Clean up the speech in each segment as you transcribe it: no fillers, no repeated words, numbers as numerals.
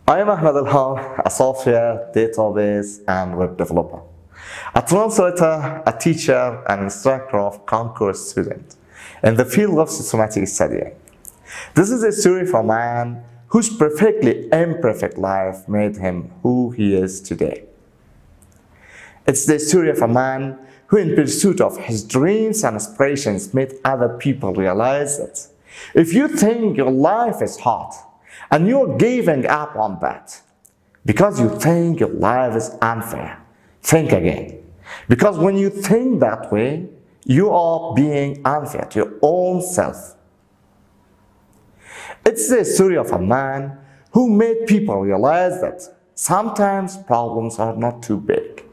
I am Ahmad Elham, a software, database, and web developer, a translator, a teacher, and instructor of concourse student in the field of systematic studying. This is a story of a man whose perfectly imperfect life made him who he is today. It's the story of a man who, in pursuit of his dreams and aspirations, made other people realize that if you think your life is hard and you're giving up on that because you think your life is unfair, think again. Because when you think that way, you are being unfair to your own self. It's the story of a man who made people realize that sometimes problems are not too big.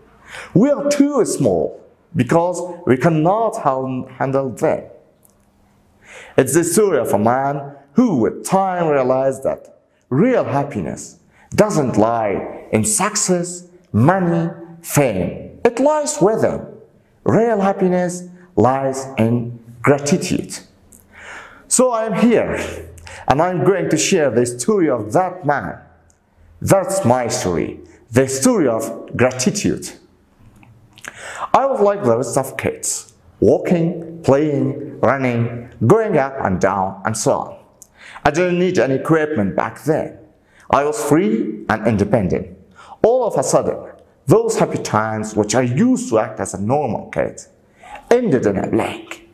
We are too small because we cannot handle them. It's the story of a man who with time realized that real happiness doesn't lie in success, money, fame. It lies within. Real happiness lies in gratitude. So I am here and I'm going to share the story of that man. That's my story, the story of gratitude. I was like the rest of kids, walking, playing, running, going up and down, and so on. I didn't need any equipment back then. I was free and independent. All of a sudden, those happy times which I used to act as a normal kid ended in a blink.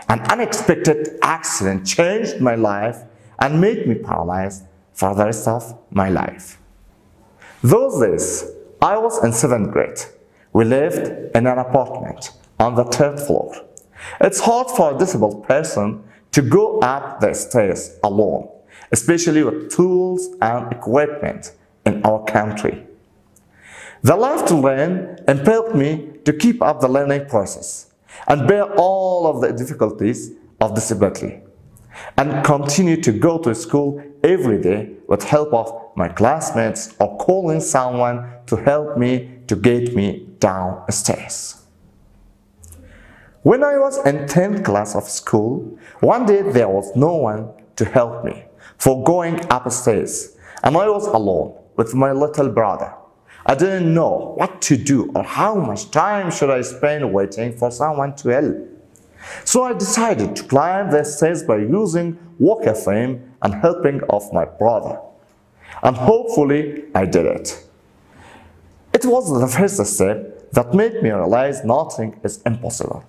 An unexpected accident changed my life and made me paralyzed for the rest of my life. Those days, I was in 7th grade. We lived in an apartment on the 3rd floor. It's hard for a disabled person to go up the stairs alone, especially with tools and equipment in our country. The love to learn impelled me to keep up the learning process and bear all of the difficulties of disability and continue to go to school every day with help of my classmates or calling someone to help me to get me downstairs. When I was in 10th class of school, one day there was no one to help me for going upstairs and I was alone with my little brother. I didn't know what to do or how much time should I spend waiting for someone to help. So I decided to climb the stairs by using walker frame and helping of my brother. And hopefully I did it. It was the first step that made me realize nothing is impossible.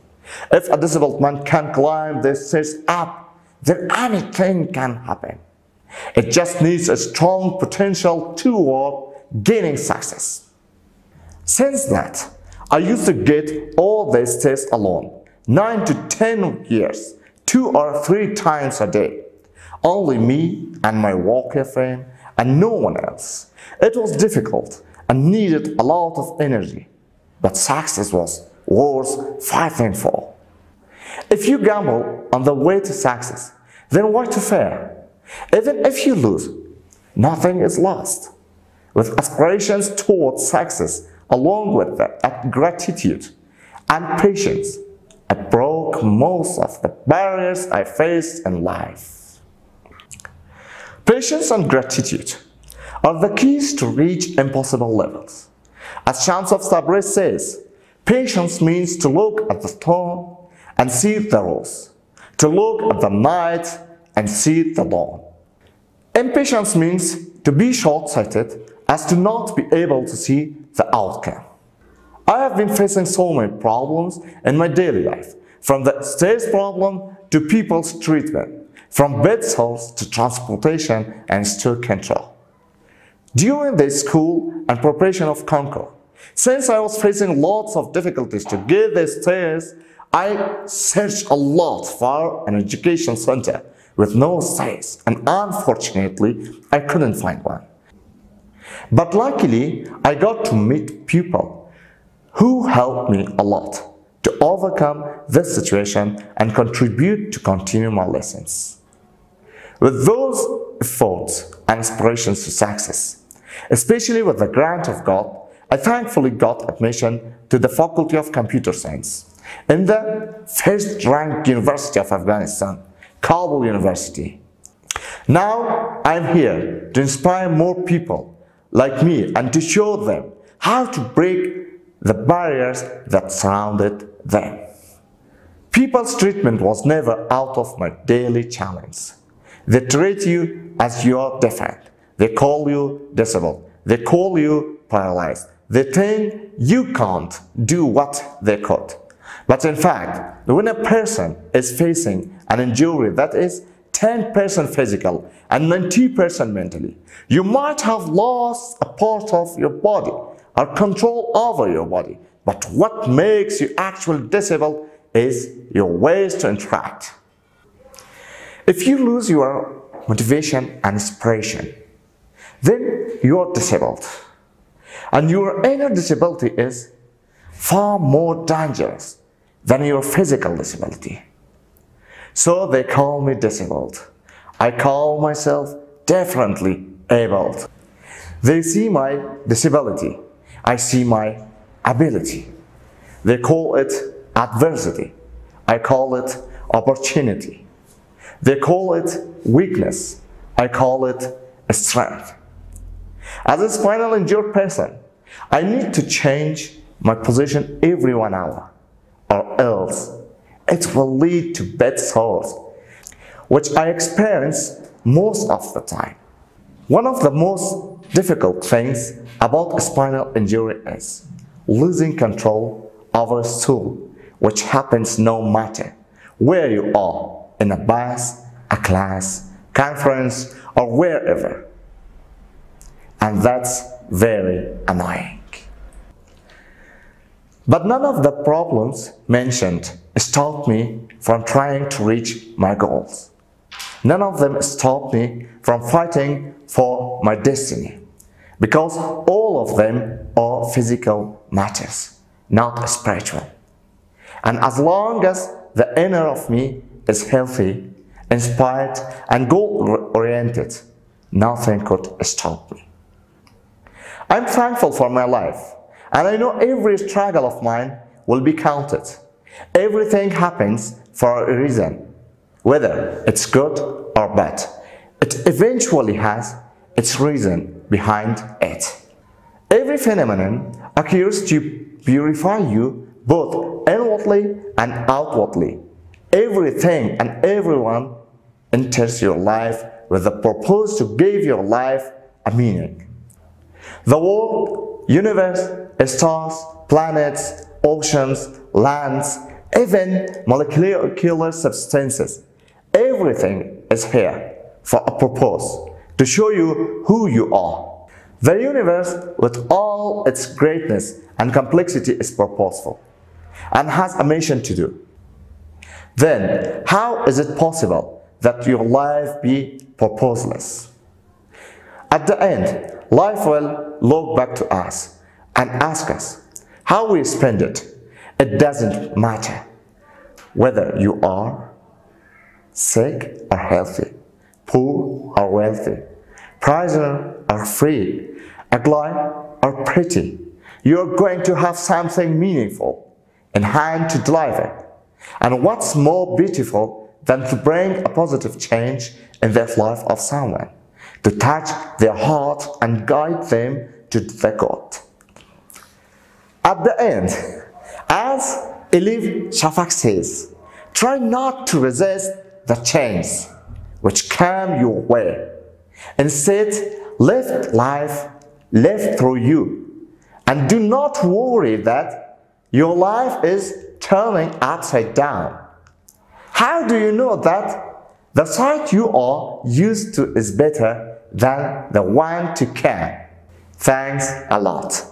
If a disabled man can climb the stairs up, then anything can happen. It just needs a strong potential toward gaining success. Since that, I used to get all the stairs alone, 9 to 10 years, 2 or 3 times a day. Only me and my walker frame and no one else. It was difficult and needed a lot of energy, but success was worth fighting for. If you gamble on the way to success, then why to fear? Even if you lose, nothing is lost. With aspirations towards success, along with that gratitude and patience, I broke most of the barriers I faced in life. Patience and gratitude are the keys to reach impossible levels. As Chants of Sabri says, patience means to look at the storm and see the rose, to look at the night and see the dawn. Impatience means to be short-sighted as to not be able to see the outcome. I have been facing so many problems in my daily life, from the stairs problem to people's treatment, from bed sores to transportation and store control. During the school and preparation of Concord, since I was facing lots of difficulties to get the stairs, I searched a lot for an education center with no stairs, and unfortunately, I couldn't find one. But luckily, I got to meet people who helped me a lot to overcome this situation and contribute to continue my lessons. With those efforts and inspirations to success, especially with the grant of God, I thankfully got admission to the Faculty of Computer Science in the first-ranked University of Afghanistan, Kabul University. Now I'm here to inspire more people like me and to show them how to break the barriers that surrounded them. People's treatment was never out of my daily challenge. They treat you as you're different. They call you disabled. They call you paralyzed. They think you can't do what they could. But in fact, when a person is facing an injury that is 10% physical and 90% mentally, you might have lost a part of your body or control over your body. But what makes you actually disabled is your ways to interact. If you lose your motivation and inspiration, then you are disabled. And your inner disability is far more dangerous than your physical disability. So they call me disabled. I call myself differently abled. They see my disability. I see my ability. They call it adversity. I call it opportunity. They call it weakness. I call it strength. As a spinal injured person, I need to change my position every 1 hour, or else it will lead to bed sores, which I experience most of the time. One of the most difficult things about a spinal injury is losing control over a stool, which happens no matter where you are, in a bus, a class, conference, or wherever. And that's very annoying. But none of the problems mentioned stopped me from trying to reach my goals. None of them stopped me from fighting for my destiny, because all of them are physical matters, not spiritual. And as long as the inner of me is healthy, inspired, and goal-oriented, nothing could stop me. I'm thankful for my life, and I know every struggle of mine will be counted. Everything happens for a reason, whether it's good or bad. It eventually has its reason behind it. Every phenomenon occurs to purify you both inwardly and outwardly. Everything and everyone enters your life with the purpose to give your life a meaning. The world, universe, stars, planets, oceans, lands, even molecular substances, everything is here for a purpose, to show you who you are. The universe, with all its greatness and complexity, is purposeful and has a mission to do. Then, how is it possible that your life be purposeless? At the end, life will look back to us and ask us how we spend it. It doesn't matter whether you are sick or healthy, poor or wealthy, prisoner or free, ugly or pretty. You're going to have something meaningful in hand to deliver. And what's more beautiful than to bring a positive change in the life of someone, to touch their heart and guide them to the God. At the end, as Elham says, try not to resist the change which come your way. Instead, let life live through you, and do not worry that your life is turning upside down. How do you know that the side you are used to is better than the one to come? Thanks a lot.